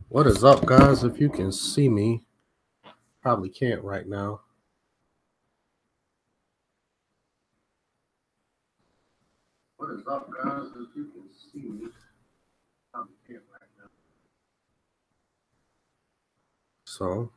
What is up, guys? If you can see me, probably can't right now. What is up, guys? If you can see me, probably can't right now. So,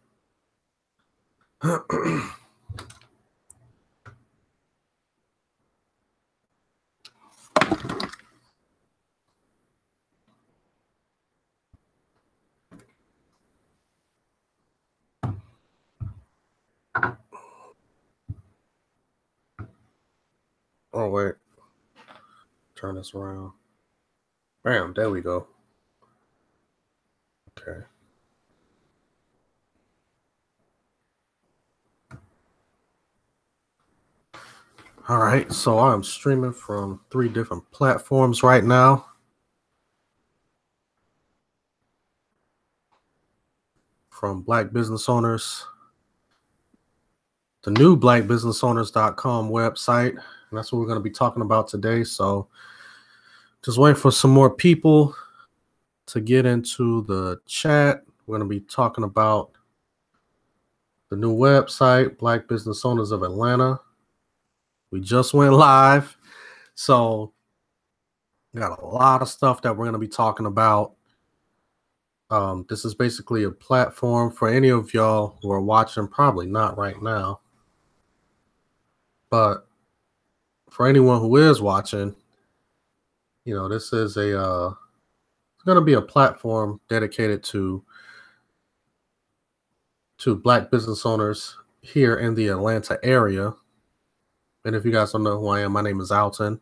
oh wait, turn this around. Bam, there we go. Okay. All right, so I'm streaming from 3 different platforms right now. From Black Business Owners, the new blackbusinessowners.com website. And that's what we're going to be talking about today. So just waiting for some more people to get into the chat. We're going to be talking about the new website, Black Business Owners of Atlanta. We just went live. So we got a lot of stuff that we're going to be talking about. This is basically a platform for any of y'all who are watching, probably not right now, but for anyone who is watching, you know, this is it's going to be a platform dedicated to Black business owners here in the Atlanta area. And if you guys don't know who I am, my name is Alton,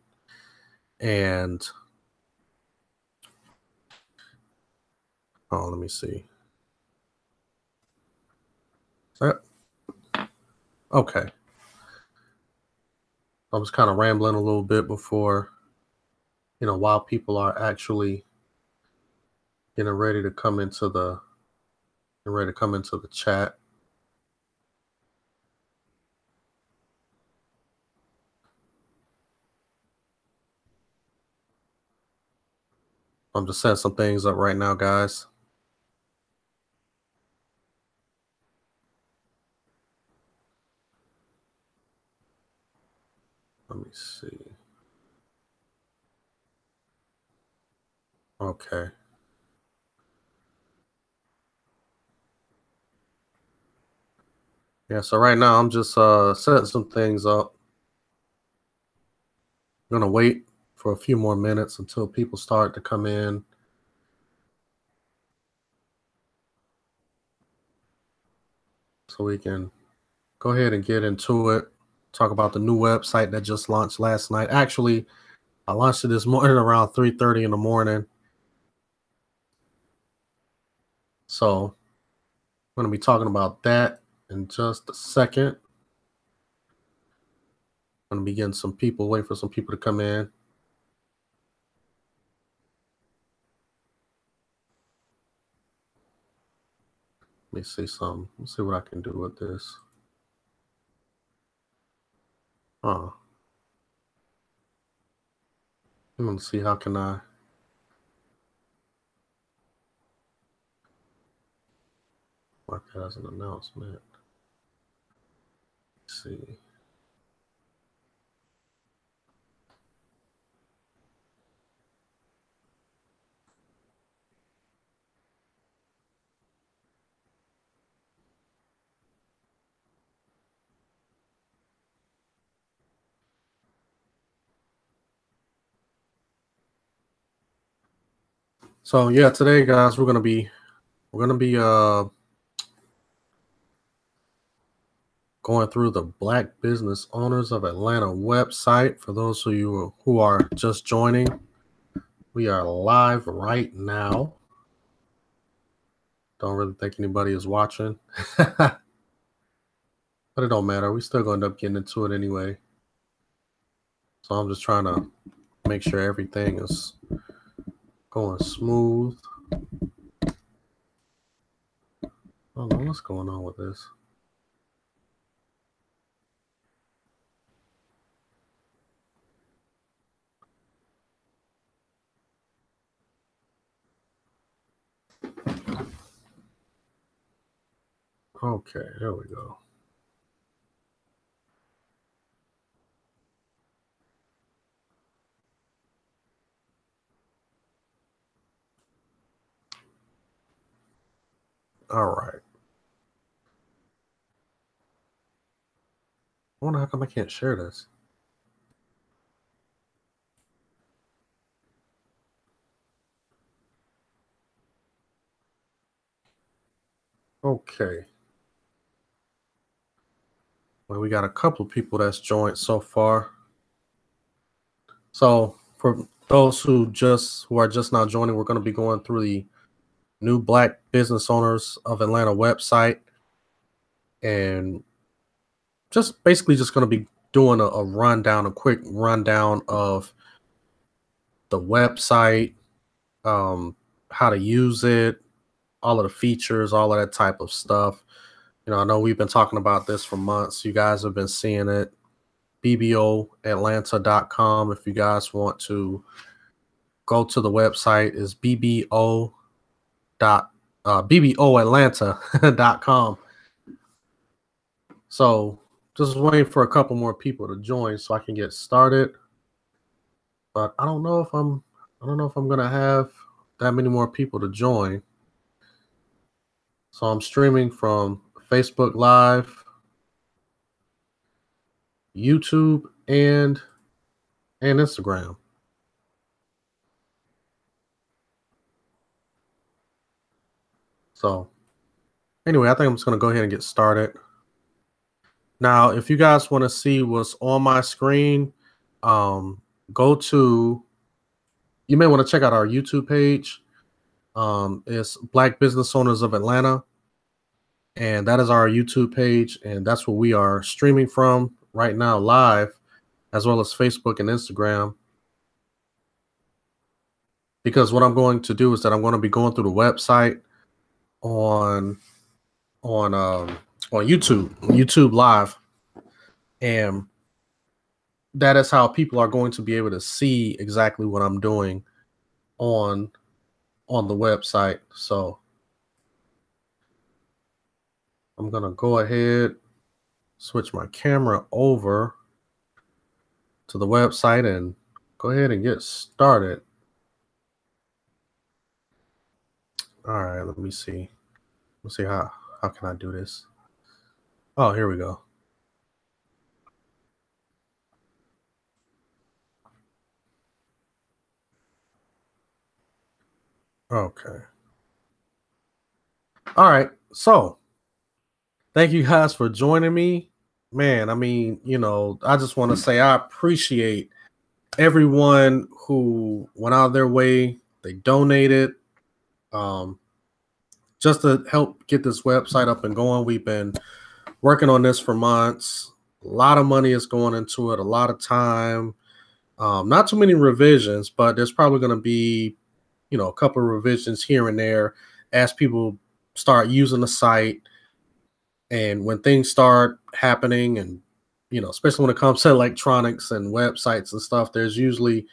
and let me see. Okay. I was kind of rambling a little bit before, while people are actually ready to come into the chat. I'm just setting some things up right now, guys. Let me see. Okay. Yeah, so right now I'm just setting some things up. I'm gonna wait for a few more minutes until people start to come in. So we can go ahead and get into it. Talk about the new website that just launched last night. Actually, I launched it this morning around 3:30 in the morning. So I'm going to be talking about that in just a second. I'm going to be getting some people, wait for some people to come in. Let me see some. Let's see what I can do with this. I'm going to see how can I mark that as an announcement. Let's see. So yeah, today, guys, we're gonna be going through the Black Business Owners of Atlanta website. For those of you who are just joining, we are live right now. Don't really think anybody is watching, but it don't matter. We still gonna end up getting into it anyway. So I'm just trying to make sure everything is going smooth. I don't know what's going on with this. Okay, there we go. All right. I wonder how come I can't share this. Okay. Well, we got a couple of people that's joined so far. So for those who are just now joining, we're going to be going through the new Black Business Owners of Atlanta website, and just basically just going to be doing a quick rundown of the website, how to use it, all of the features, all of that type of stuff. I know we've been talking about this for months. You guys have been seeing it. BBOAtlanta.com. If you guys want to go to the website, is BBOAtlanta.com. So just waiting for a couple more people to join so I can get started. But I don't know if I'm gonna have that many more people to join. So I'm streaming from Facebook Live, YouTube, and Instagram. So anyway, I think I'm just going to go ahead and get started. Now, if you guys want to see what's on my screen, you may want to check out our YouTube page. It's Black Business Owners of Atlanta, and that is our YouTube page, and that's what we are streaming from right now live, as well as Facebook and Instagram. Because what I'm going to do is that I'm going to be going through the website on YouTube Live, and that is how people are going to be able to see exactly what I'm doing on the website. So I'm gonna go ahead, switch my camera over to the website, and go ahead and get started. All right, let me see. Let's see how can I do this. Oh, here we go. Okay. All right. So thank you guys for joining me. Man, I mean, I just want to say I appreciate everyone who went out of their way. They donated just to help get this website up and going. We've been working on this for months. A lot of money is going into it, a lot of time. Not too many revisions, but there's probably going to be, a couple of revisions here and there as people start using the site. And when things start happening, and, especially when it comes to electronics and websites and stuff, there's usually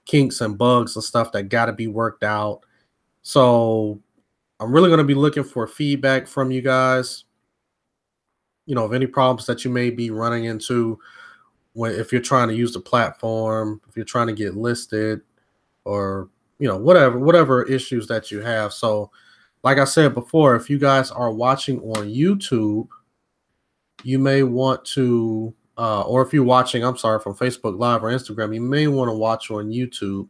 kinks and bugs and stuff that got to be worked out. So I'm really going to be looking for feedback from you guys, of any problems that you may be running into if you're trying to use the platform, if you're trying to get listed, or, whatever issues that you have. So like I said before, if you guys are watching on YouTube, you may want to, or if you're watching, from Facebook Live or Instagram, you may want to watch on YouTube.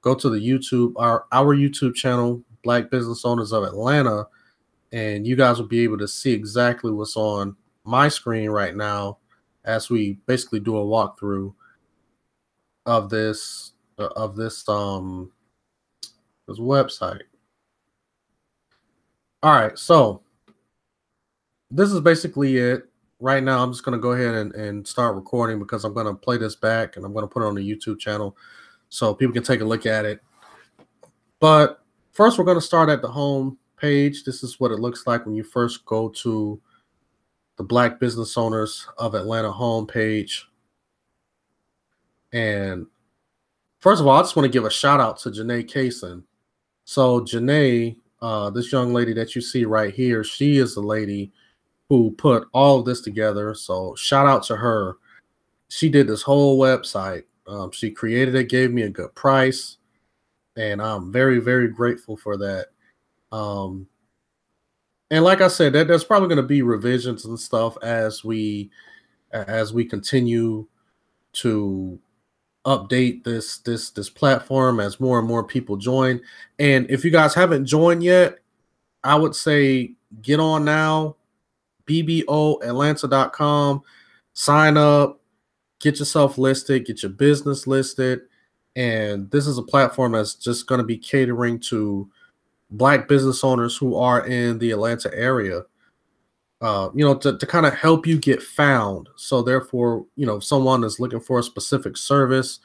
Go to the YouTube, our YouTube channel, Black Business Owners of Atlanta, and you guys will be able to see exactly what's on my screen right now as we basically do a walkthrough of this website. All right, so this is basically it. Right now, I'm just going to go ahead and start recording because I'm going to play this back and I'm going to put it on the YouTube channel so people can take a look at it. But first, we're going to start at the home page. This is what it looks like when you first go to the Black Business Owners of Atlanta homepage. And first of all, I just want to give a shout out to Janae Kaysen. So Janae, this young lady that you see right here, she is the lady who put all of this together. So shout out to her. She did this whole website. She created it, gave me a good price, and I'm very, very grateful for that. And like I said, there's probably going to be revisions and stuff as we continue to update this platform as more and more people join. And if you guys haven't joined yet, I would say get on now, bboatlanta.com, sign up, get yourself listed, get your business listed. And this is a platform that's just going to be catering to Black business owners who are in the Atlanta area, to kind of help you get found. So therefore, someone is looking for a specific service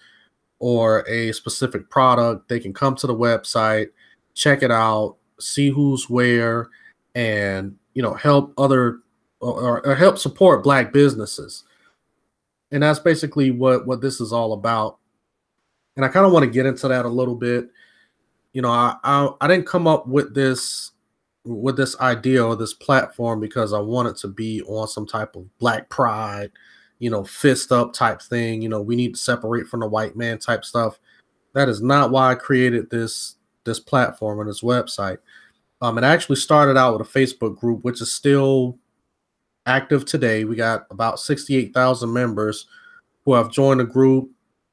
or a specific product, they can come to the website, check it out, see who's where, and, help other or help support Black businesses. And that's basically what this is all about. And I kind of want to get into that a little bit. I didn't come up with this idea or this platform because I want it to be on some type of Black pride, fist up type thing. We need to separate from the white man type stuff. That is not why I created this platform and this website. It actually started out with a Facebook group, which is still active today. We got about 68,000 members who have joined the group.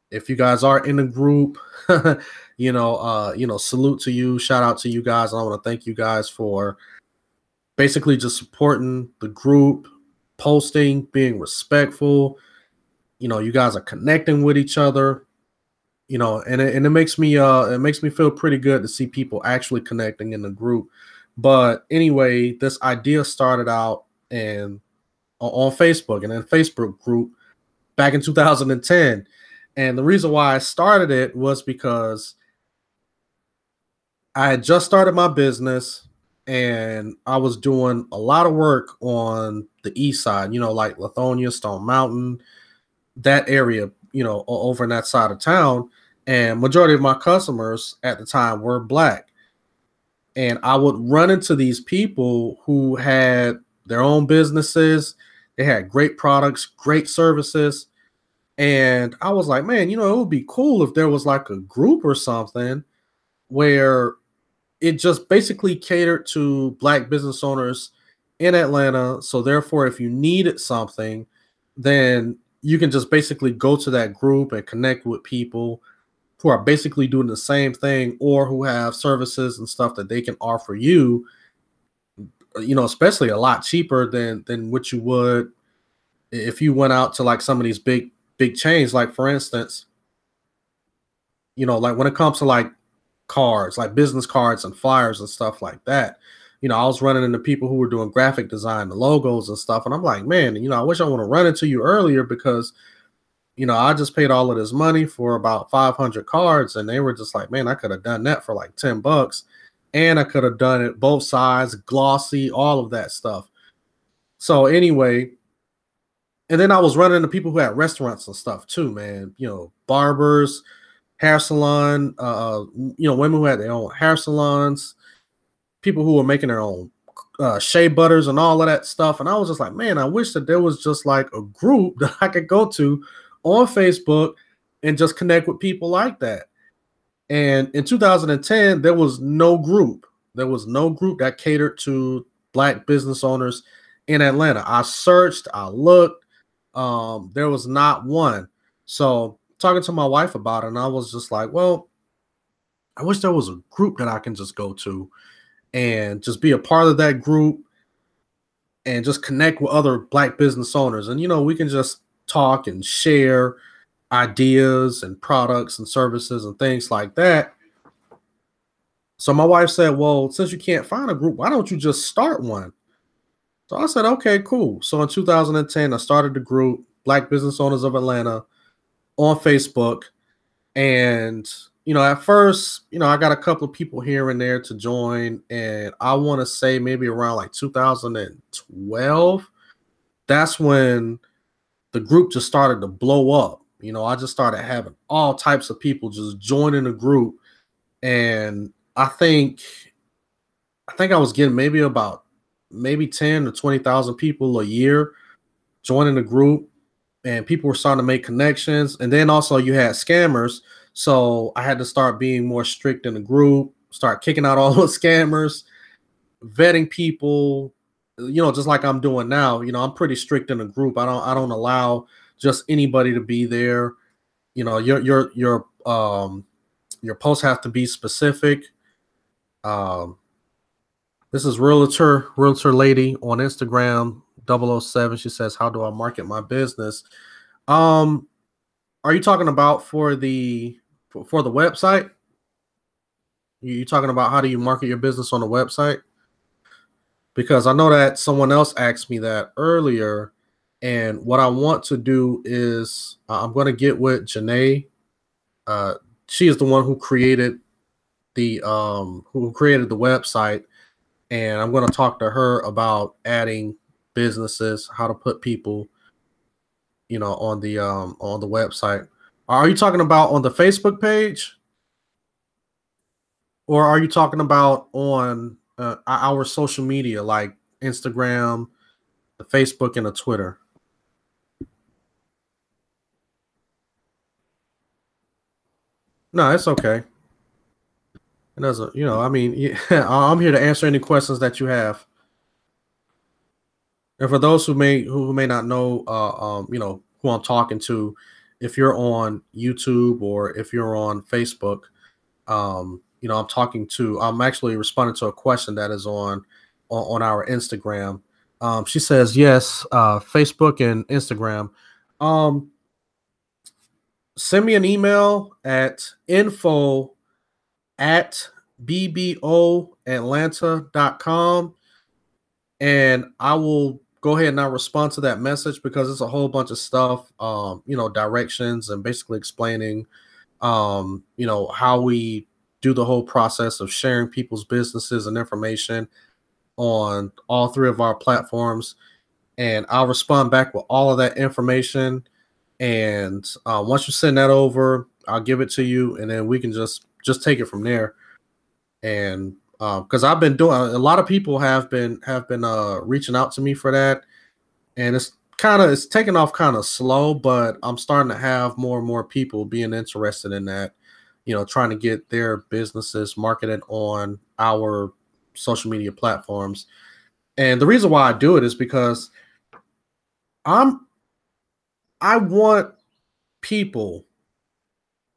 If you guys are in the group, salute to you, shout out to you guys. And I want to thank you guys for basically just supporting the group, posting, being respectful. You guys are connecting with each other, and it makes me feel pretty good to see people actually connecting in the group. But anyway, this idea started out on Facebook and then Facebook group back in 2010. And the reason why I started it was because I had just started my business and I was doing a lot of work on the east side, like Lithonia, Stone Mountain, that area, over in that side of town. And majority of my customers at the time were Black. And I would run into these people who had their own businesses. They had great products, great services. And I was like, man, it would be cool if there was like a group or something where it just basically catered to Black business owners in Atlanta. So therefore, if you needed something, then you can just basically go to that group and connect with people who are basically doing the same thing or who have services and stuff that they can offer you, especially a lot cheaper than what you would if you went out to like some of these big chains. Like for instance, like when it comes to like cards, like business cards and flyers and stuff like that, I was running into people who were doing graphic design, the logos and stuff. And I'm like, man, I wish I would have run into you earlier because, I just paid all of this money for about 500 cards. And they were just like, man, I could have done that for like $10. And I could have done it both sides, glossy, all of that stuff. So anyway, and then I was running into people who had restaurants and stuff too, man. Barbers, hair salon, women who had their own hair salons, people who were making their own shea butters and all of that stuff. And I was just like, man, I wish that there was just like a group that I could go to on Facebook and just connect with people like that. And in 2010, there was no group. There was no group that catered to Black business owners in Atlanta. I searched, I looked, there was not one. So talking to my wife about it, and I was just like, well, I wish there was a group that I can just go to and just be a part of that group, and just connect with other Black business owners. And, we can just talk and share ideas and products and services and things like that. So my wife said, well, since you can't find a group, why don't you just start one? So I said, okay, cool. So in 2010, I started the group, Black Business Owners of Atlanta, on Facebook. And, at first, I got a couple of people here and there to join. And I want to say maybe around like 2012, that's when the group just started to blow up. I just started having all types of people just joining the group. And I think I was getting maybe 10 to 20,000 people a year joining the group, and people were starting to make connections. And then also you had scammers. So I had to start being more strict in the group, start kicking out all the scammers, vetting people, just like I'm doing now. I'm pretty strict in the group. I don't allow just anybody to be there. Your posts have to be specific. This is realtor lady on Instagram 007. She says, how do I market my business? Are you talking about for the website? You talking about how do you market your business on the website? Because I know that someone else asked me that earlier, and what I want to do is I'm going to get with Janae. She is the one who created the website, and I'm going to talk to her about adding businesses, how to put people, on the website. Are you talking about on the Facebook page, or are you talking about on our social media like Instagram, the Facebook, and the Twitter? No, it's okay. It doesn't, I'm here to answer any questions that you have. And for those who may not know, who I'm talking to, if you're on YouTube or if you're on Facebook, I'm actually responding to a question that is on our Instagram. She says, yes, Facebook and Instagram. Send me an email at info@bboatlanta.com, and I will go ahead and I'll respond to that message, because it's a whole bunch of stuff, directions, and basically explaining, how we do the whole process of sharing people's businesses and information on all three of our platforms. And I'll respond back with all of that information. And once you send that over, I'll give it to you, and then we can just take it from there. And because I've been doing, a lot of people have been reaching out to me for that, and it's taking off kind of slow, but I'm starting to have more and more people being interested in that, trying to get their businesses marketed on our social media platforms. And the reason why I do it is because I want people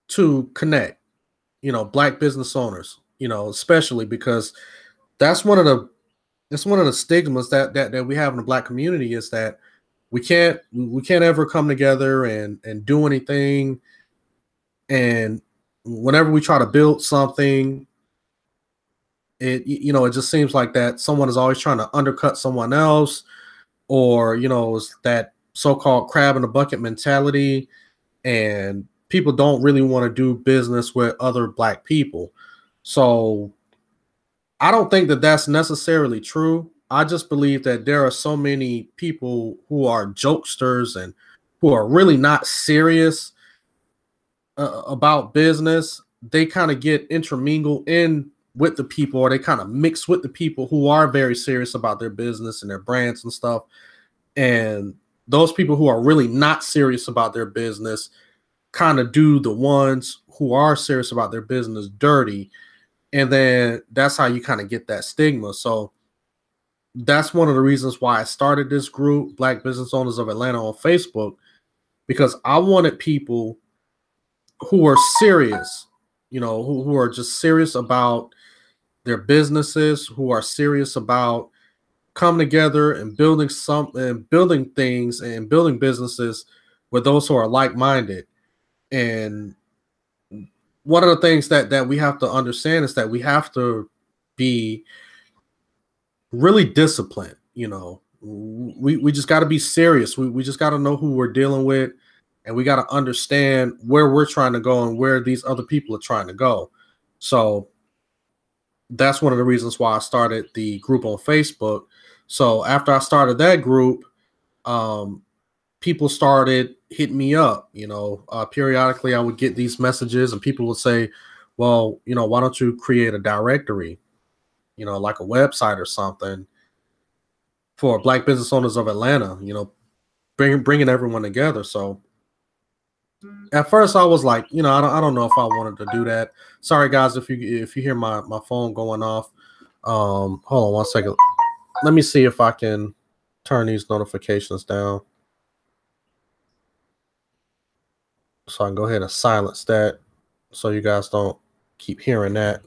to connect, Black business owners, especially because that's one of the stigmas that we have in the Black community, is that we can't ever come together and do anything. And whenever we try to build something, it just seems like that someone is always trying to undercut someone else, or it's that so-called crab in the bucket mentality, and people don't really want to do business with other Black people. So I don't think that that's necessarily true. I just believe that there are so many people who are jokesters and who are really not serious about business. They kind of get intermingled in with the people, or they kind of mix with the people who are very serious about their business and their brands and stuff. And those people who are really not serious about their business kind of do the ones who are serious about their business dirty. And then that's how you kind of get that stigma. So that's one of the reasons why I started this group, Black Business Owners of Atlanta, on Facebook, because I wanted people who are serious, who are just serious about their businesses, who are serious about come together and building things and building businesses with those who are like-minded. And one of the things that we have to understand is that we have to be really disciplined. We just got to be serious. We just got to know who we're dealing with, and we got to understand where we're trying to go and where these other people are trying to go. So that's one of the reasons why I started the group on Facebook. So after I started that group, people started hitting me up. Periodically I would get these messages, and people would say, well, why don't you create a directory, like a website or something for Black business owners of Atlanta, bringing everyone together. So at first I was like, I don't know if I wanted to do that. Sorry guys, if you hear my phone going off. Hold on one second. Let me see if I can turn these notifications down, so I can go ahead and silence that so you guys don't keep hearing that.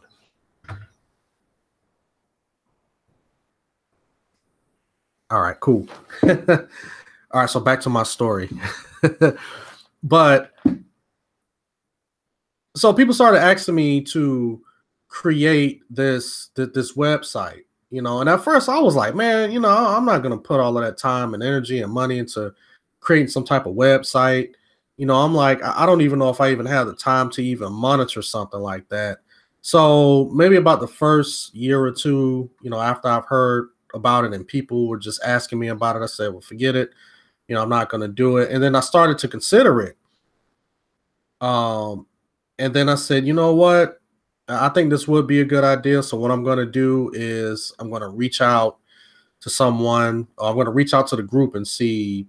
All right, cool. All right, so back to my story. But so people started asking me to create this website, and at first I was like, man, I'm not going to put all of that time and energy and money into creating some type of website. I'm like, I don't even know if I even have the time to even monitor something like that. So maybe about the first year or two, after I've heard about it and people were just asking me about it, I said, well, forget it. I'm not going to do it. And then I started to consider it. And then I said, you know what? I think this would be a good idea. So what I'm going to do is I'm going to reach out to someone. I'm going to reach out to the group and see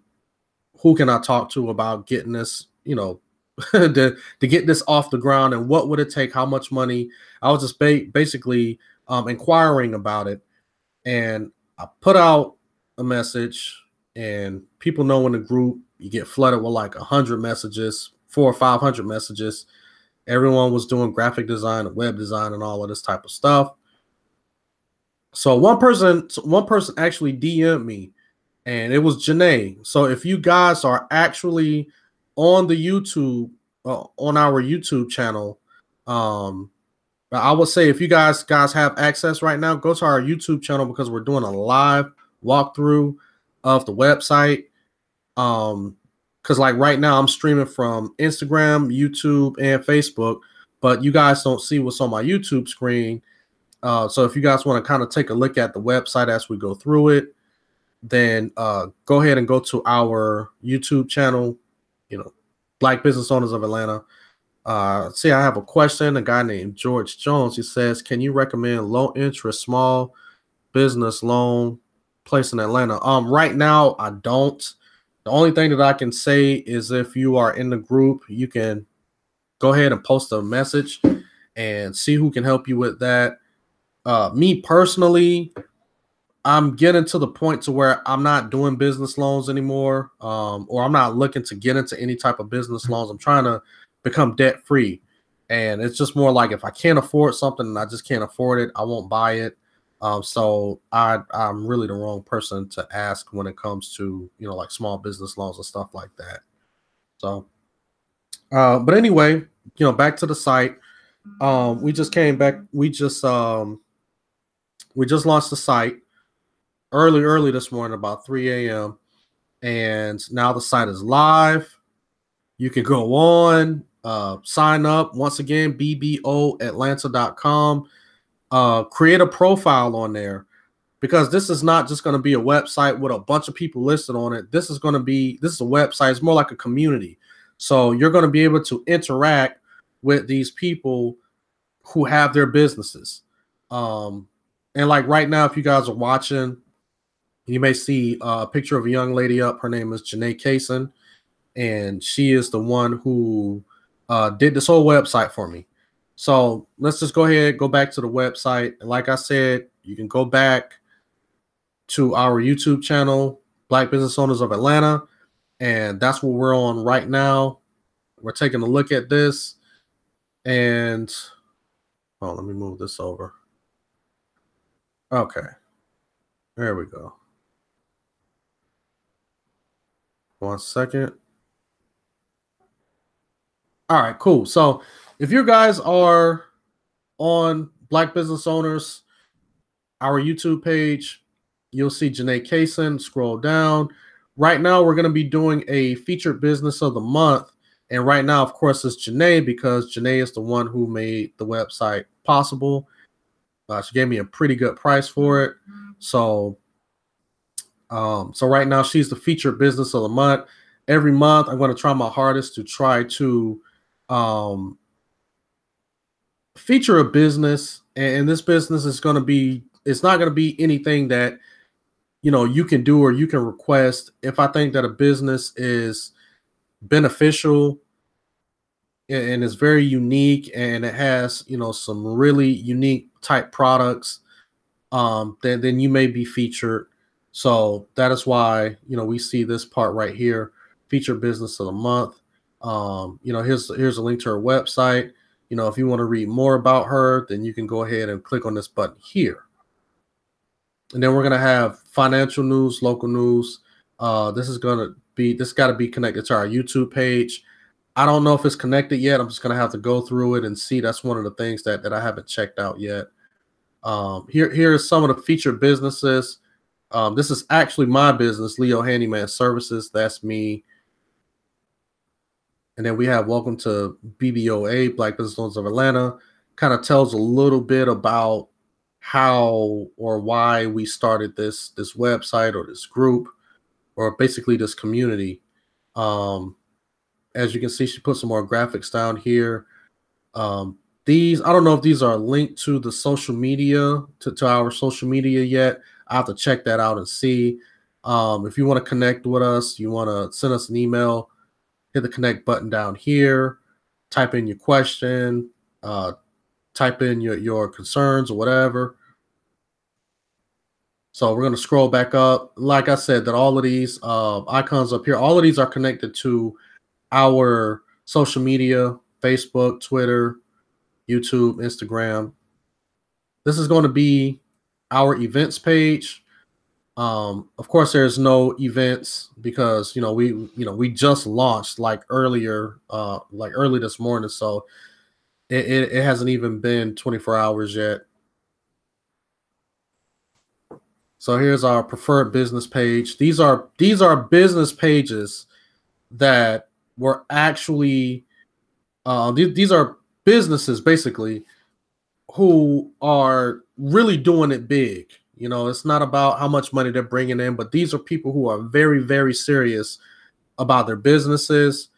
who can I talk to about getting this, to get this off the ground, and what would it take? How much money? I was just basically inquiring about it. And I put out a message, and people know in the group, you get flooded with like 100 messages, 400 or 500 messages. Everyone was doing graphic design and web design and all of this type of stuff. So one person actually DM'd me, and it was Janae. So if you guys are actually on the YouTube, on our YouTube channel, I would say if you guys have access right now, go to our YouTube channel, because we're doing a live walkthrough of the website. Because like right now I'm streaming from Instagram, YouTube, and Facebook, but you guys don't see what's on my YouTube screen. So if you guys want to kind of take a look at the website as we go through it, then go ahead and go to our YouTube channel, Black Business Owners of Atlanta. See, I have a question. A guy named George Jones, he says, can you recommend low interest small business loan place in Atlanta? Right now I don't. The only thing that I can say is if you are in the group, you can go ahead and post a message and see who can help you with that. Me personally, I'm getting to the point to where I'm not doing business loans anymore, or I'm not looking to get into any type of business loans. I'm trying to become debt free, and it's just more like if I can't afford something and I just can't afford it, I won't buy it. So I'm really the wrong person to ask when it comes to like small business loans and stuff like that. So, but anyway, back to the site. We just came back. We just launched the site early this morning, about 3 a.m. And now the site is live. You can go on, sign up. Once again, bboatlanta.com. Create a profile on there, because this is not just going to be a website with a bunch of people listed on it. This is a website. It's more like a community. So you're going to be able to interact with these people who have their businesses. And like right now, if you guys are watching, you may see a picture of a young lady up. Her name is Janae Kaysen, and she is the one who did this whole website for me. So let's just go ahead, go back to the website. And like I said, you can go back to our YouTube channel, Black Business Owners of Atlanta, and that's what we're on right now. We're taking a look at this, and let me move this over. Okay. There we go. 1 second. All right, cool. So if you guys are on Black Business Owners, our YouTube page, you'll see Janae Kaysen. Scroll down. Right now, we're going to be doing a featured business of the month. And right now, of course, it's Janae because Janae is the one who made the website possible. She gave me a pretty good price for it. So right now she's the featured business of the month. Every month, I'm going to try my hardest to try to feature a business, and this business is going to be, it's not going to be anything that, you know, you can do or you can request. If I think that a business is beneficial and is very unique and it has, you know, some really unique type products, then you may be featured. So that is why, you know, we see this part right here, featured business of the month. You know, here's a link to her website. You know, if you want to read more about her, then you can go ahead and click on this button here. And then we're going to have financial news, local news. This got to be connected to our YouTube page. I don't know if it's connected yet. I'm just going to have to go through it and see. That's one of the things that I haven't checked out yet. Here are some of the featured businesses. This is actually my business, Leo Handyman Services. That's me. And then we have welcome to BBOA, Black Business Owners of Atlanta. Kind of tells a little bit about how or why we started this website or this group or basically this community. As you can see, she put some more graphics down here. These, I don't know if these are linked to the social media, to our social media yet. I have to check that out and see. If you want to connect with us, you want to send us an email, hit the connect button down here, type in your question, type in your concerns or whatever. So we're going to scroll back up. Like I said, that all of these icons up here, all of these are connected to our social media, Facebook, Twitter, YouTube, Instagram. This is going to be our events page. Of course, there's no events because we just launched like early this morning, so it hasn't even been 24 hours yet. So here's our preferred business page. These are business pages that were actually these are businesses basically who are really doing it big. You know, it's not about how much money they're bringing in, but these are people who are very, very serious about their businesses,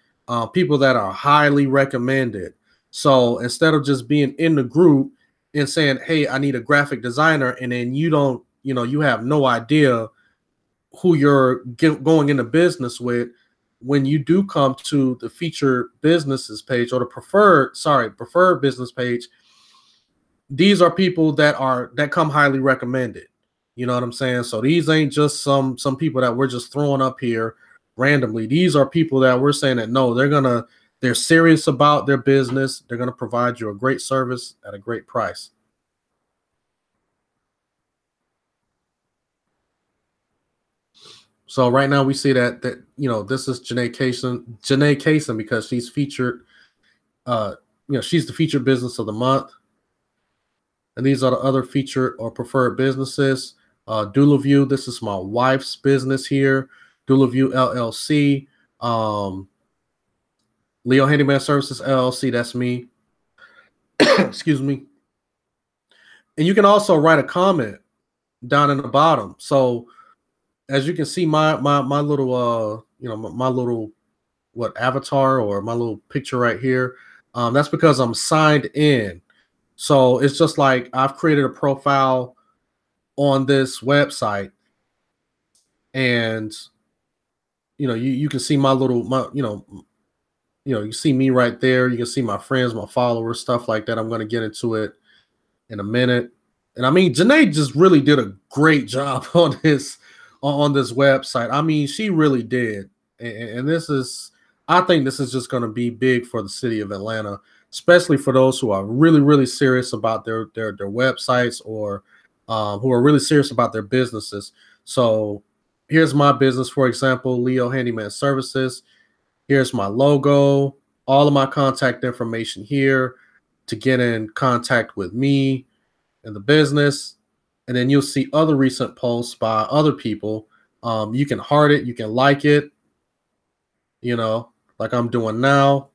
people that are highly recommended. So instead of just being in the group and saying, hey, I need a graphic designer, and then you have no idea who you're going into business with, when you do come to the featured businesses page or the preferred business page, these are people that come highly recommended. You know what I'm saying? So these ain't just some people that we're just throwing up here randomly. These are people that we're saying that no, they're serious about their business. They're going to provide you a great service at a great price. So right now we see that this is Janae Kaysen because she's featured. She's the featured business of the month. And these are the other featured or preferred businesses. DoulaView, this is my wife's business here. DoulaView LLC. Leo Handyman Services LLC, that's me. Excuse me. And you can also write a comment down in the bottom. So as you can see, my little my little avatar or my little picture right here. That's because I'm signed in. So it's just like I've created a profile on this website, and you can see you see me right there. You can see my friends, my followers, stuff like that. I'm going to get into it in a minute. And I mean, Janae just really did a great job on this website. I mean, she really did. And I think this is just going to be big for the city of Atlanta, especially for those who are really, really serious about their websites or who are really serious about their businesses. So here's my business, for example, Leo Handyman Services. Here's my logo, all of my contact information here to get in contact with me and the business. And then you'll see other recent posts by other people. You can heart it, you can like it, like I'm doing now.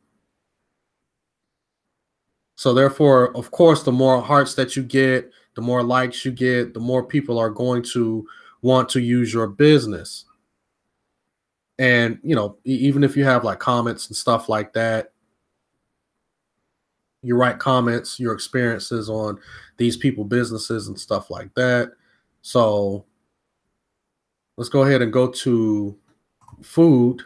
So therefore, of course, the more hearts that you get, the more likes you get, the more people are going to want to use your business. And, even if you have like comments and stuff like that, you write comments, your experiences on these people, businesses and stuff like that. So let's go ahead and go to food.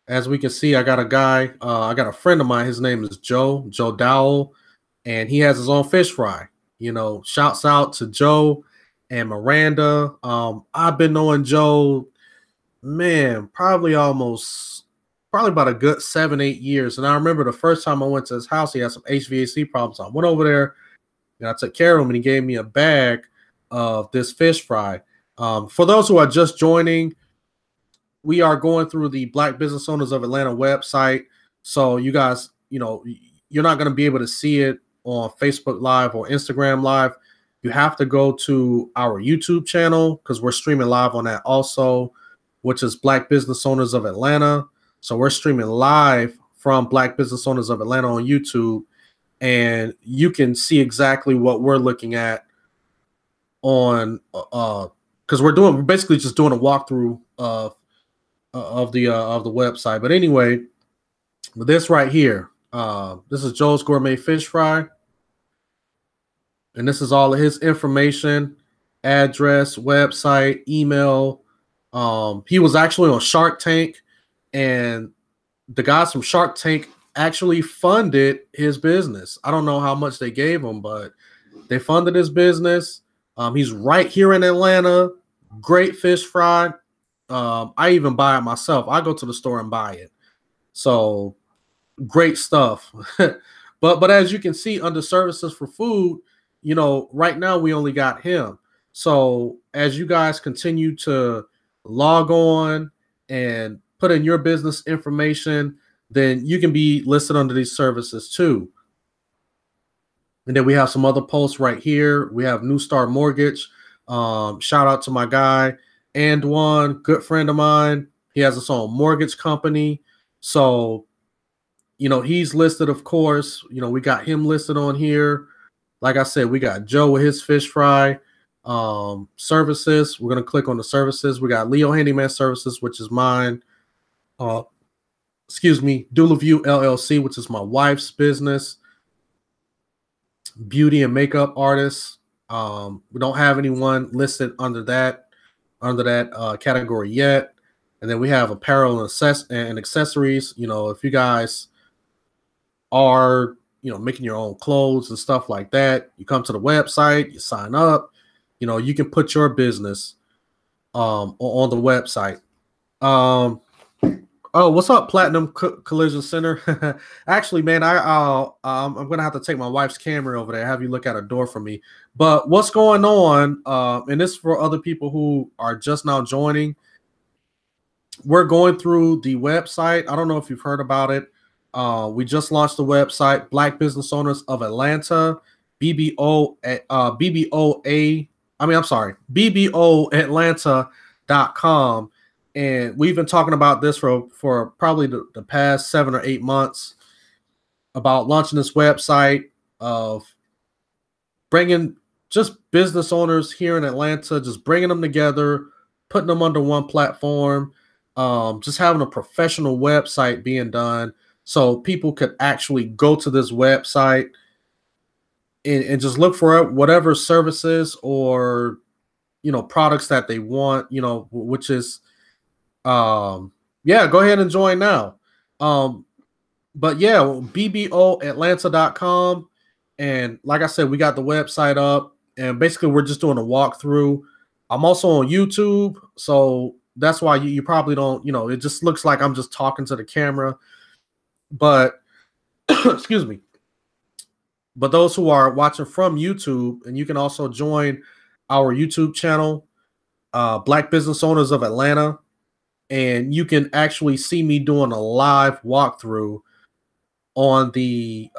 As we can see, I got a friend of mine. His name is Joe Dowell, and he has his own fish fry. Shouts out to Joe and Miranda. I've been knowing Joe, man, probably about a good 7-8 years. And I remember the first time I went to his house, he had some HVAC problems. I went over there and I took care of him, and he gave me a bag of this fish fry. For those who are just joining, we are going through the Black Business Owners of Atlanta website. So you guys, you're not going to be able to see it on Facebook Live or Instagram Live. You have to go to our YouTube channel because we're streaming live on that also, which is Black Business Owners of Atlanta. So we're streaming live from Black Business Owners of Atlanta on YouTube, and you can see exactly what we're looking at on because we're basically just doing a walkthrough of the website. But anyway, this right here, this is Joe's Gourmet Fish Fry, and this is all of his information, address, website, email. He was actually on Shark Tank, and the guys from Shark Tank actually funded his business. I don't know how much they gave him, but they funded his business. He's right here in Atlanta. Great fish fry. I even buy it myself. I go to the store and buy it. So great stuff. But as you can see under services for food, right now we only got him. So as you guys continue to log on and put in your business information, then you can be listed under these services too. And then we have some other posts right here. We have New Star Mortgage. Shout out to my guy, Antoine, good friend of mine. He has his own mortgage company. So, he's listed, of course. We got him listed on here. Like I said, we got Joe with his fish fry services. We're going to click on the services. We got Leo Handyman Services, which is mine. Dula View LLC, which is my wife's business. Beauty and makeup artists. We don't have anyone listed under that category yet. And then we have apparel and accessories. If you guys are making your own clothes and stuff like that, you come to the website, you sign up. You can put your business on the website. Oh, what's up, Platinum Collision Center? Actually, man, I'm gonna have to take my wife's camera over there, have you look at a door for me. But what's going on? And this is for other people who are just now joining. We're going through the website. I don't know if you've heard about it. We just launched the website, Black Business Owners of Atlanta, BBOAtlanta.com. And we've been talking about this for probably the past 7 or 8 months about launching this website of bringing just business owners here in Atlanta, just bringing them together, putting them under one platform, just having a professional website being done so people could actually go to this website and just look for whatever services or, products that they want, which is, go ahead and join now. But yeah, BBOAtlanta.com. And like I said, we got the website up and basically we're just doing a walkthrough. I'm also on YouTube. So that's why you probably don't, it just looks like I'm just talking to the camera, but excuse me. But those who are watching from YouTube, and you can also join our YouTube channel, Black Business Owners of Atlanta, and you can actually see me doing a live walkthrough on the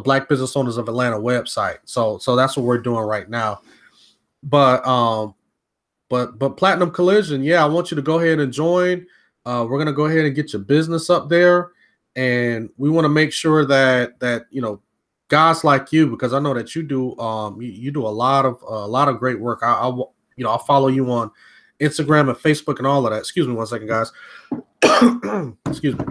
Black Business Owners of Atlanta website. So that's what we're doing right now. But Platinum Collision, yeah, I want you to go ahead and join. We're gonna go ahead and get your business up there, and we want to make sure that you know, guys like you, because I know that you do you do a lot of great work. I'll follow you on Instagram and Facebook and all of that. Excuse me one second, guys. Excuse me.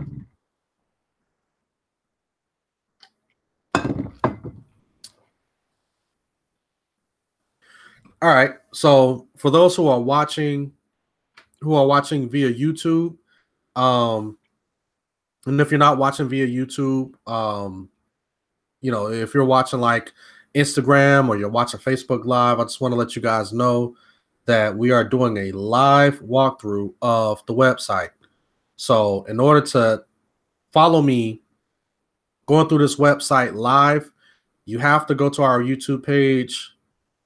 All right. So for those who are watching via YouTube, and if you're not watching via YouTube, you know, if you're watching like Instagram or you're watching Facebook Live, I just want to let you guys know that we are doing a live walkthrough of the website. So in order to follow me going through this website live, you have to go to our YouTube page,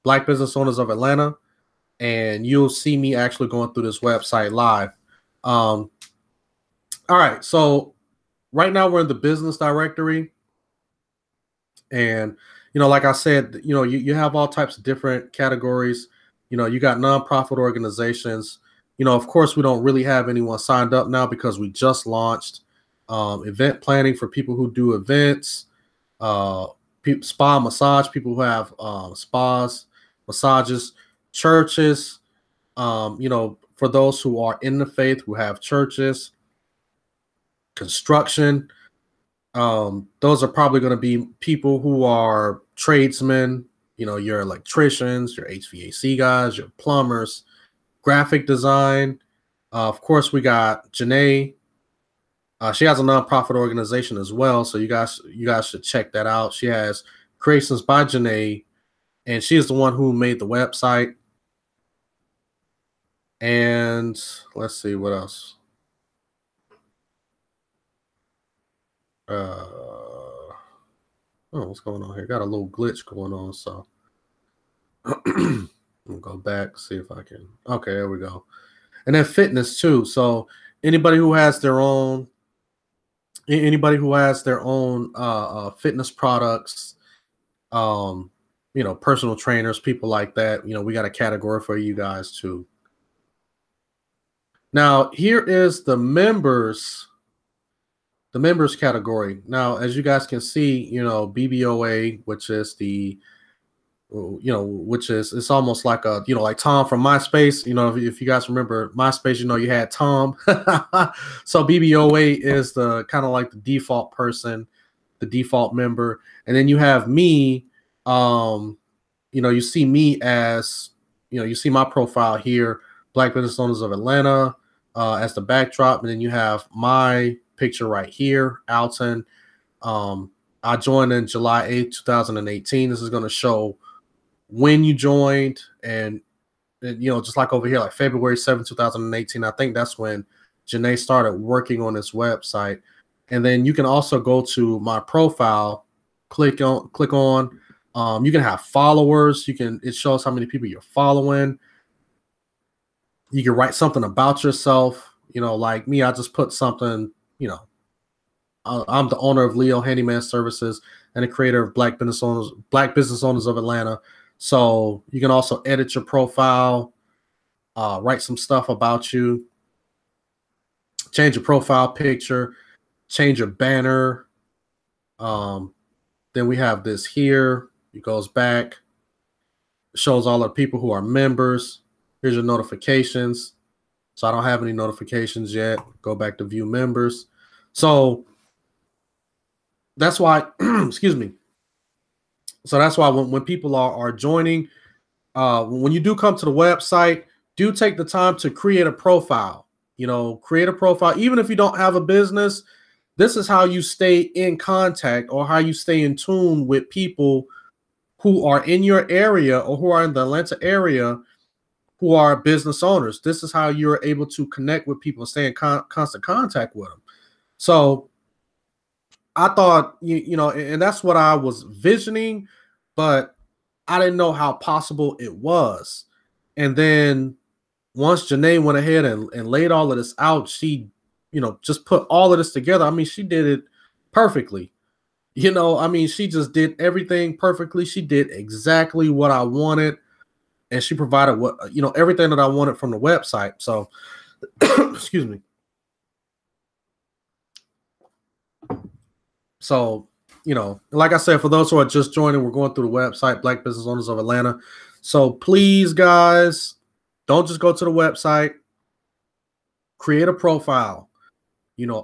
Black Business Owners of Atlanta, and you'll see me actually going through this website live. All right, so right now we're in the business directory, and you know, like I said, you know, you have all types of different categories. You know, you got nonprofit organizations. You know, of course, we don't really have anyone signed up now because we just launched. Event planning for people who do events, spa massage, people who have spas, massages, churches, you know, for those who are in the faith, who have churches, construction. Those are probably going to be people who are tradesmen, you know, your electricians, your HVAC guys, your plumbers, graphic design. Of course, we got Janae. She has a nonprofit organization as well, so you guys should check that out. She has Creations by Janae, and she is the one who made the website. And let's see what else. Oh, what's going on here? Got a little glitch going on, so I'll go back, see if I can. Okay, there we go. And then fitness too. So anybody who has their own fitness products, you know, personal trainers, people like that, you know, we got a category for you guys too. Now here is the members category. Now, as you guys can see, you know, BBOA, which is the, you know, which is, it's almost like a, you know, like Tom from MySpace. You know, if you guys remember MySpace, you know, you had Tom. So BBOA is the kind of like the default person, the default member. And then you have me, you know, you see me as, you know, you see my profile here, Black Business Owners of Atlanta, as the backdrop. And then you have my picture right here, Alton. I joined in July 8th, 2018. This is going to show when you joined, and you know, just like over here, like February 7th, 2018. I think that's when Janae started working on this website. And then you can also go to my profile, click on, you can have followers. It shows how many people you're following. You can write something about yourself. You know, like me, I just put something, you know, I'm the owner of Leo Handyman Services and the creator of Black Business Owners of Atlanta. So you can also edit your profile, write some stuff about you, change your profile picture, change your banner. Then we have this here. It goes back, shows all the people who are members. Here's your notifications. So I don't have any notifications yet. Go back to view members. So that's why, excuse me. So that's why when people are joining, when you do come to the website, do take the time to create a profile. You know, create a profile. Even if you don't have a business, this is how you stay in contact, or how you stay in tune with people who are in your area or who are in the Atlanta area who are business owners. This is how you're able to connect with people and stay in constant contact with them. So I thought, you know, and that's what I was visioning, but I didn't know how possible it was. And then once Janae went ahead and laid all of this out, she, just put all of this together. I mean, she did it perfectly. I mean, she just did everything perfectly. She did exactly what I wanted, and she provided everything that I wanted from the website. So, excuse me. So, like I said, for those who are just joining, we're going through the website, Black Business Owners of Atlanta. So please, guys, don't just go to the website. Create a profile.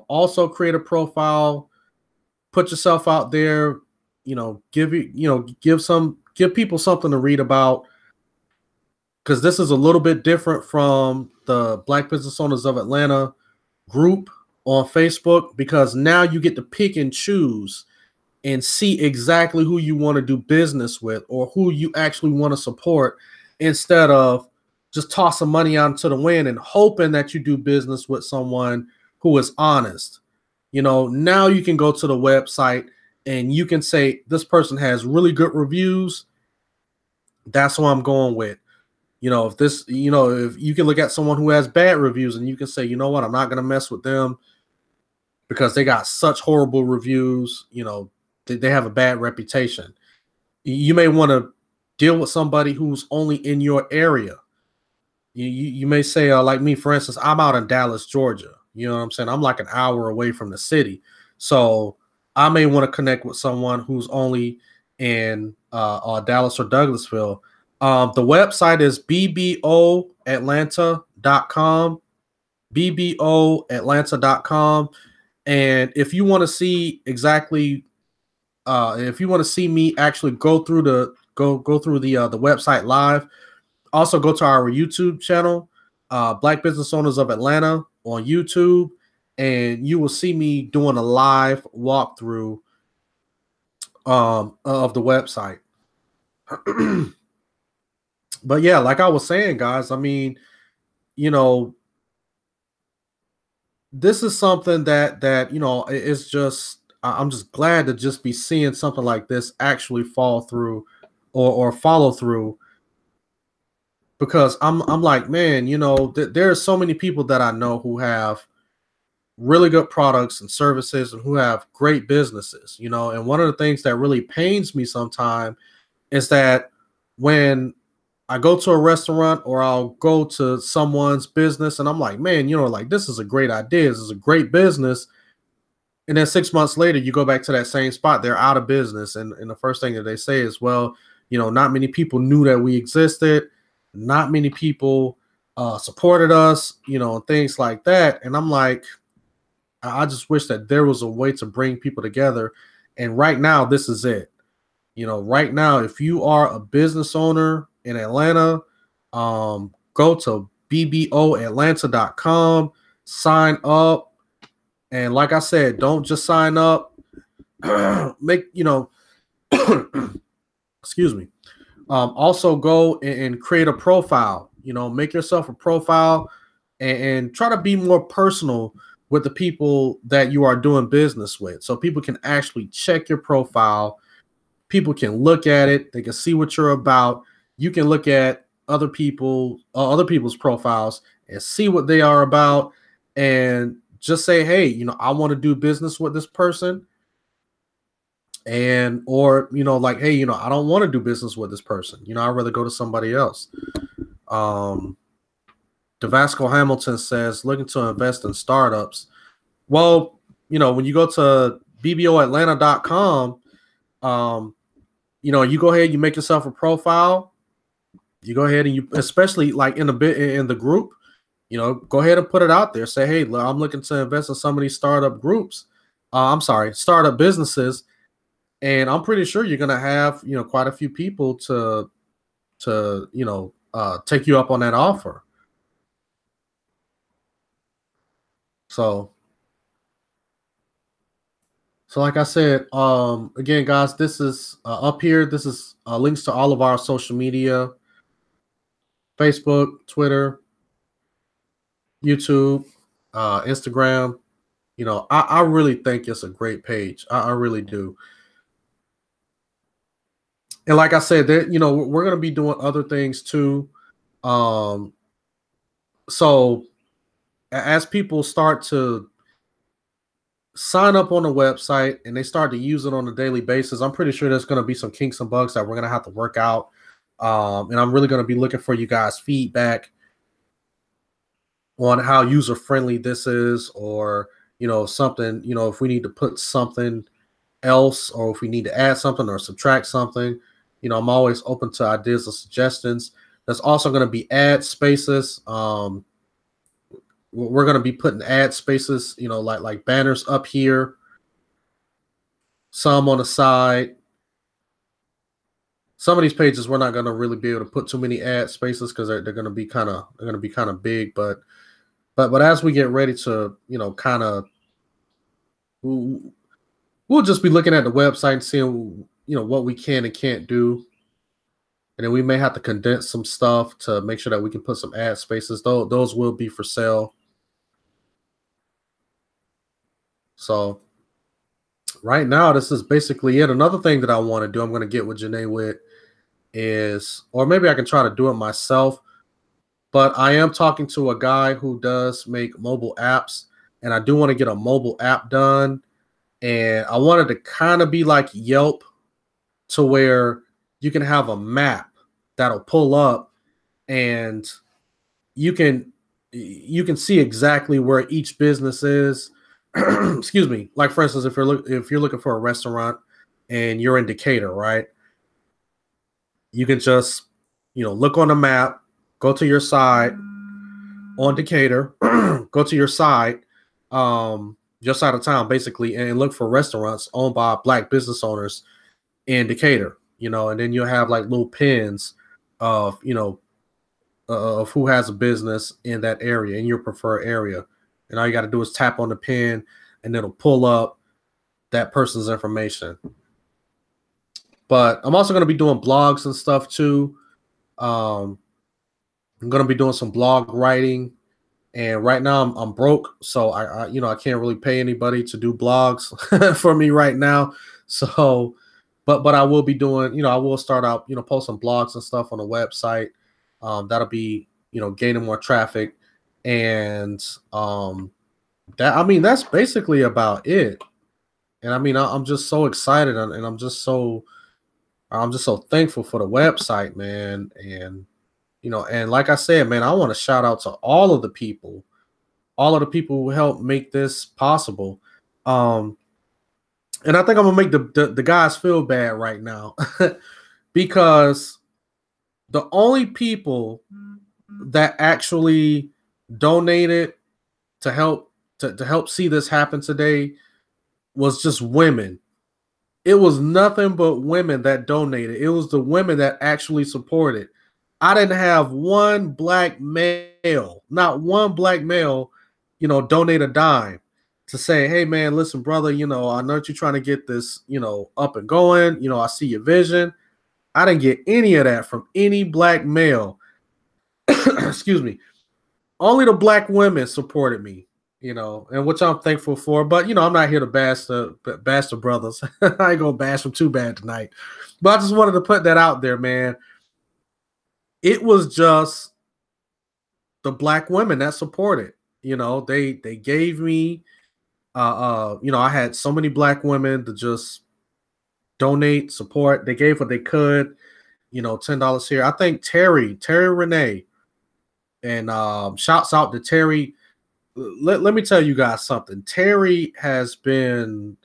Also create a profile. Put yourself out there. Give people something to read about, because this is a little bit different from the Black Business Owners of Atlanta group on Facebook, because now you get to pick and choose and see exactly who you want to do business with or who you actually want to support, instead of just tossing money out into the wind and hoping that you do business with someone who is honest. Now you can go to the website and you can say, this person has really good reviews. That's who I'm going with. If you can look at someone who has bad reviews and you can say, you know what, I'm not going to mess with them because they got such horrible reviews. They have a bad reputation. You may want to deal with somebody who's only in your area. You may say, like me, for instance, I'm out in Dallas, Georgia. You know what I'm saying? I'm like an hour away from the city. So I may want to connect with someone who's only in Dallas or Douglasville. The website is bboatlanta.com, bboatlanta.com. And if you want to see exactly, if you want to see me actually go through the website live, also go to our YouTube channel, Black Business Owners of Atlanta on YouTube, and you will see me doing a live walkthrough of the website. But yeah, like I was saying, guys, I mean, this is something that it's just, I'm just glad to just be seeing something like this actually fall through or follow through, because I'm like, man, there are so many people that I know who have really good products and services and who have great businesses, and one of the things that really pains me sometimes is that when I go to a restaurant or I'll go to someone's business and I'm like, man, like, this is a great idea. This is a great business. And then 6 months later, you go back to that same spot, they're out of business. And the first thing that they say is, well, not many people knew that we existed. Not many people supported us, things like that. And I'm like, I just wish that there was a way to bring people together. And right now, this is it. Right now, if you are a business owner in Atlanta, go to bboatlanta.com, sign up. And like I said, don't just sign up. Make, excuse me. Also go and create a profile, make yourself a profile and try to be more personal with the people that you are doing business with. So people can actually check your profile. People can look at it. They can see what you're about. You can look at other people's profiles and see what they are about, and just say, hey, I want to do business with this person. And, or, like, hey, I don't want to do business with this person. I'd rather go to somebody else. Devasco Hamilton says, looking to invest in startups. Well, when you go to bboatlanta.com, you go ahead, you make yourself a profile. You go ahead and you, especially like in the group, go ahead and put it out there. Say, hey, I'm looking to invest in some of these startup groups. Startup businesses. And I'm pretty sure you're going to have, quite a few people to take you up on that offer. So like I said, again, guys, this is up here. This is links to all of our social media: Facebook, Twitter, YouTube, Instagram. I really think it's a great page. I really do. And like I said, that we're going to be doing other things too. So as people start to sign up on the website and they start to use it on a daily basis, I'm pretty sure there's going to be some kinks and bugs that we're going to have to work out. And I'm really going to be looking for you guys' feedback on how user friendly this is, or something, if we need to put something else, or if we need to add something or subtract something. I'm always open to ideas or suggestions. There's also going to be ad spaces. We're going to be putting ad spaces, like banners up here, some on the side. Some of these pages we're not going to really be able to put too many ad spaces because they're going to be kind of big. But as we get ready to, kind of, we'll just be looking at the website and seeing, what we can and can't do. And then we may have to condense some stuff to make sure that we can put some ad spaces. Those will be for sale. So right now, this is basically it. Another thing that I want to do, I'm going to get with Janae with is, or maybe I can try to do it myself, but I am talking to a guy who does make mobile apps, and I do want to get a mobile app done. And I wanted to kind of be like Yelp, to where you can have a map that'll pull up and you can see exactly where each business is. Excuse me. Like, for instance, if you're looking for a restaurant and you're in Decatur, right? You can just, look on the map, go to your side on Decatur, go to your side of town, basically, and look for restaurants owned by Black business owners in Decatur, and then you'll have like little pins of, of who has a business in that area, in your preferred area. And all you got to do is tap on the pin and it'll pull up that person's information. But I'm also going to be doing blogs and stuff too. I'm going to be doing some blog writing. And right now I'm broke, so I can't really pay anybody to do blogs for me right now. So, but I will be doing, I will start out, posting blogs and stuff on the website. That'll be, gaining more traffic. And that's basically about it. And I'm just so excited, and I'm just so thankful for the website, man. And and like I said, man, I want to shout out to all of the people who helped make this possible. And I think I'm gonna make the guys feel bad right now because the only people that actually donated to help see this happen today was just women. It was nothing but women that donated. It was the women that actually supported. I didn't have one Black male, not one Black male, donate a dime to say, hey man, listen, brother, I know that you're trying to get this, up and going. I see your vision. I didn't get any of that from any Black male. Excuse me. Only the Black women supported me, and which I'm thankful for. But I'm not here to bash the brothers. I ain't gonna bash them too bad tonight. But I just wanted to put that out there, man. It was just the Black women that supported. They gave me I had so many Black women to just donate, support. They gave what they could, $10 here. I think Terry Renee, and shouts out to Terry. Let me tell you guys something. Terry has been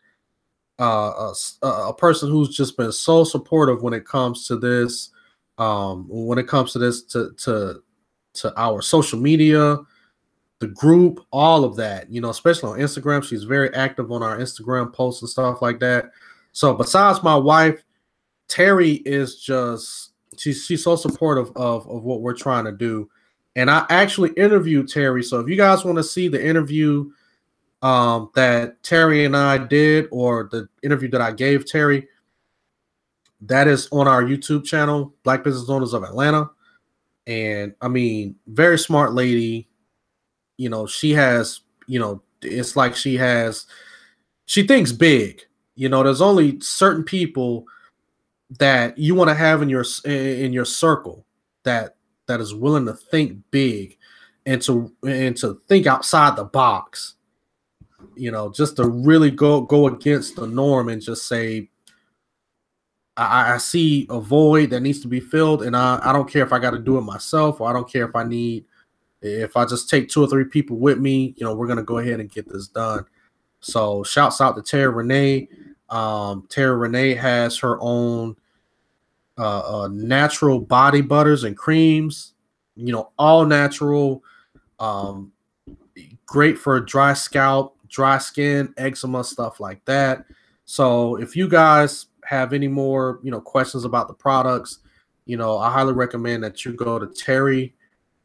a person who's just been so supportive when it comes to this. To our social media, the group, all of that, especially on Instagram. She's very active on our Instagram posts and stuff like that. So besides my wife, Terry is just, she's so supportive of what we're trying to do. And I actually interviewed Terry. So if you guys want to see the interview that Terry and I did, or the interview that I gave Terry, that is on our YouTube channel, Black Business Owners of Atlanta. And very smart lady. She has, it's like she thinks big. There's only certain people that you want to have in your circle that is willing to think big and to think outside the box, just to really go against the norm and just say, I see a void that needs to be filled, and I don't care if I got to do it myself, or I don't care if I just take 2 or 3 people with me, we're going to go ahead and get this done. So shouts out to Terry Renee. Terry Renee has her own natural body butters and creams, all natural, great for dry scalp, dry skin, eczema, stuff like that. So if you guys have any more, questions about the products, I highly recommend that you go to Terry.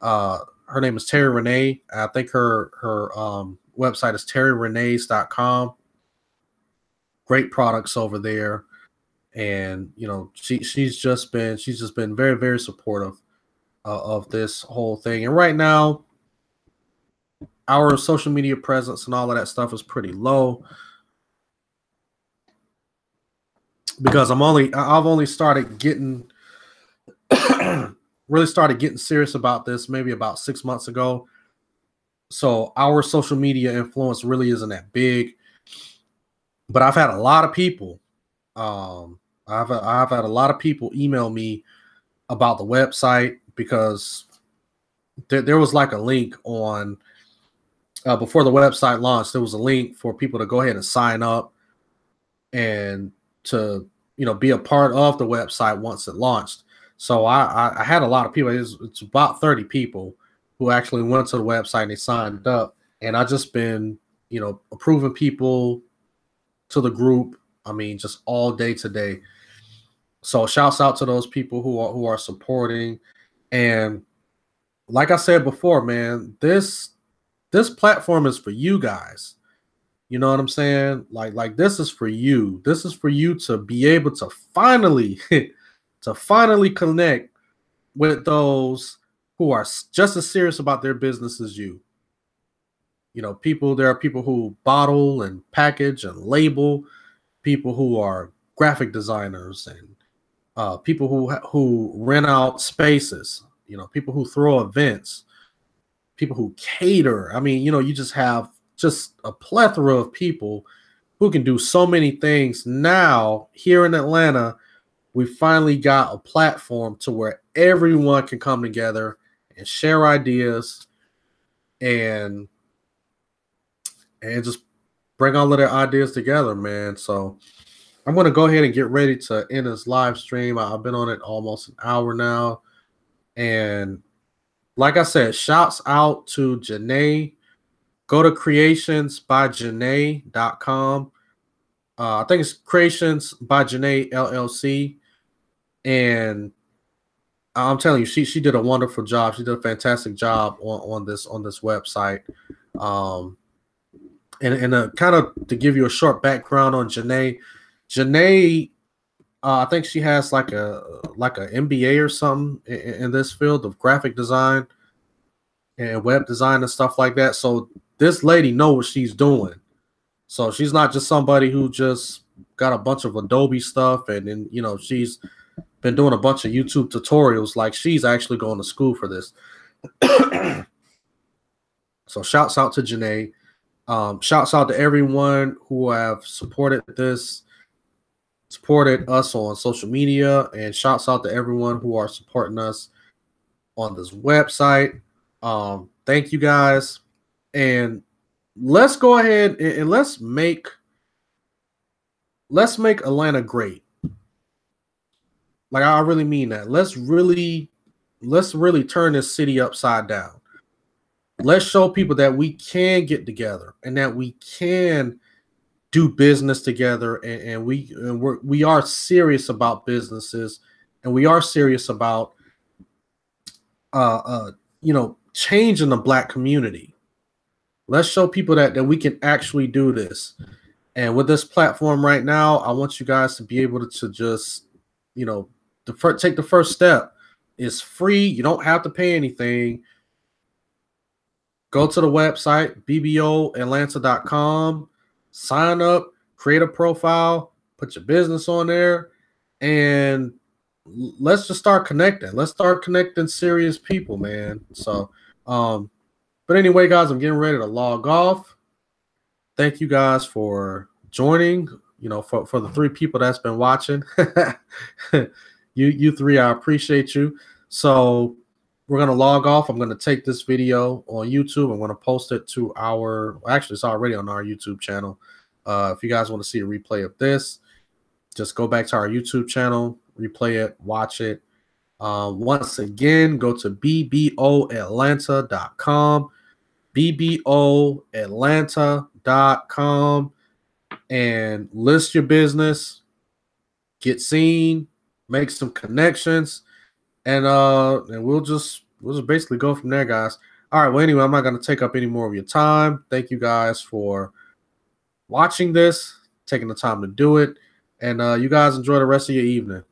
Her name is Terry Renee. I think her website is terryrenays.com. Great products over there. And she's just been very, very supportive of this whole thing. And right now, our social media presence and all of that stuff is pretty low because I've only started getting really started getting serious about this maybe about 6 months ago. So our social media influence really isn't that big. But I've had a lot of people. I've had a lot of people email me about the website because there was like a link on before the website launched. There was a link for people to go ahead and sign up and to be a part of the website once it launched. So I had a lot of people. It's about 30 people who actually went to the website and they signed up. And I just been approving people to the group. I mean, just all day today. So shouts out to those people who are supporting. And like I said before, man, this platform is for you guys. You know what I'm saying? Like this is for you. This is for you to be able to finally connect with those who are just as serious about their business as you. There are people who bottle and package and label, people who are graphic designers, and people who rent out spaces, people who throw events, people who cater. I mean, you just have just a plethora of people who can do so many things. Now, here in Atlanta, we finally got a platform to where everyone can come together and share ideas and just bring all of their ideas together, man. So I'm going to go ahead and get ready to end this live stream. I've been on it almost an hour now. And like I said, shouts out to Janae. Go to creationsbyjanae.com. I think it's Creations by Janae LLC. And I'm telling you, she did a wonderful job. She did a fantastic job on this website. And kind of to give you a short background on Janae, I think she has like a MBA or something in this field of graphic design and web design and stuff like that. So this lady knows what she's doing. So she's not just somebody who just got a bunch of Adobe stuff and then she's been doing a bunch of YouTube tutorials. Like, she's actually going to school for this. So shouts out to Janae. Shouts out to everyone who have supported us on social media, and shouts out to everyone who are supporting us on this website. Thank you guys, and let's go ahead and let's make Atlanta great. Like, I really mean that. Let's really turn this city upside down. Let's show people that we can get together and that we can do business together, and we are serious about businesses, and we are serious about changing the Black community. Let's show people that we can actually do this. And with this platform right now, I want you guys to be able to just take the first step. It's free. You don't have to pay anything. Go to the website, bbolatlanta.com, sign up, create a profile, put your business on there, and let's just start connecting. Let's start connecting serious people, man. So, but anyway, guys, I'm getting ready to log off. Thank you guys for joining. You know, for the 3 people that's been watching, you 3, I appreciate you. So we're gonna log off. I'm gonna take this video on YouTube. I'm gonna post it to actually, it's already on our YouTube channel. If you guys want to see a replay of this, just go back to our YouTube channel, replay it, watch it. Once again, go to bboatlanta.com, bboatlanta.com, and list your business, get seen, make some connections, and we'll just basically go from there, guys. All right. Well, anyway, I'm not going to take up any more of your time. Thank you guys for watching this, taking the time to do it, and you guys enjoy the rest of your evening.